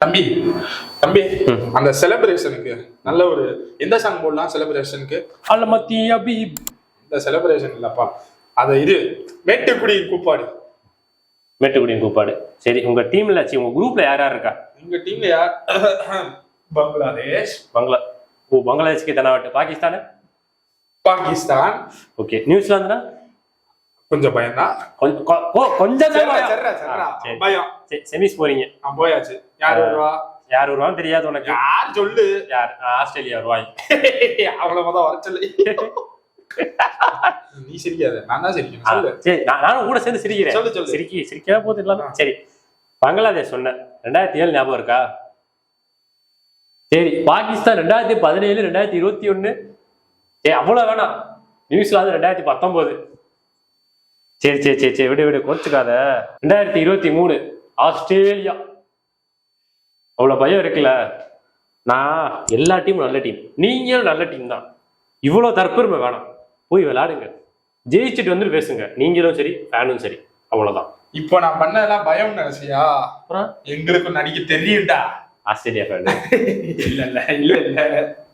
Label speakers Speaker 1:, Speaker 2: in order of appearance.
Speaker 1: தம்பி தம்பி அந்த செலிப்ரேஷனுக்கு நல்ல ஒரு எந்த சாங் போடலாம் செலிப்ரேஷனுக்கு?
Speaker 2: அலமத்தி அபீப்.
Speaker 1: இந்த செலிப்ரேஷன் இல்லப்பா, அது இது மேட்டுக்குடி கூப்பாடு.
Speaker 2: மேட்டுக்குடியின் கூப்பாடு. சரி, உங்க டீம்ல உங்க குரூப்ல யார் யார் இருக்கா?
Speaker 1: உங்க டீம்ல யார்? பங்களாதேஷ்.
Speaker 2: பங்களாதேஷ்க்கு தனாவட்டு. பாகிஸ்தான்.
Speaker 1: பாகிஸ்தான்.
Speaker 2: ஓகே. நியூசிலாந்துனா
Speaker 1: கொஞ்சம் பயம்தான்.
Speaker 2: கொஞ்சம்
Speaker 1: பயம்.
Speaker 2: செமிஸ் போறீங்க.
Speaker 1: போயாச்சு. யார் வருவா?
Speaker 2: யார் வருவான்னு தெரியாது உனக்கு.
Speaker 1: யார் சொல்லு?
Speaker 2: யார்? ஆஸ்திரேலியா வருவாங்க.
Speaker 1: அவங்கள மொதல் வர சொல்லு. நீ சிரிக்காத, நான் தான் சிரிக்கணும். சொல்லு.
Speaker 2: சரி, நானும் கூட சேர்ந்து சிரிக்கிறேன்.
Speaker 1: சொல்லு சொல்லு.
Speaker 2: சிரிக்கவே போது இல்லாம. சரி, பங்களாதேஷ் சொன்னேன். 2007 ஞாபகம் இருக்கா? சரி, பாகிஸ்தான் 2017, 2021. சரி, அவ்வளவு வேணாம். நியூசிலாந்து 2019. சரி சரி சரி சரி, விடு கோச்சுக்காத. 2023 ஆஸ்திரேலியா. அவ்வளவு பயம் இருக்குல்ல. நான் எல்லா டீமும் நல்ல டீம், நீங்களும் நல்ல டீம் தான். இவ்வளவு தற்பெருமை வேணாம். போய் விளையாடுங்க, ஜெயிச்சுட்டு வந்து பேசுங்க. நீங்களும் சரி, ஃபேனும் சரி. அவ்வளவுதான்.
Speaker 1: இப்போ நான் பண்ணதெல்லாம் பயம் நினைச்சியா?
Speaker 2: அப்புறம்
Speaker 1: எங்களுக்கு நடிக்க தெரியும்டா.
Speaker 2: Australia fan.
Speaker 1: இல்ல இல்ல இல்ல இல்ல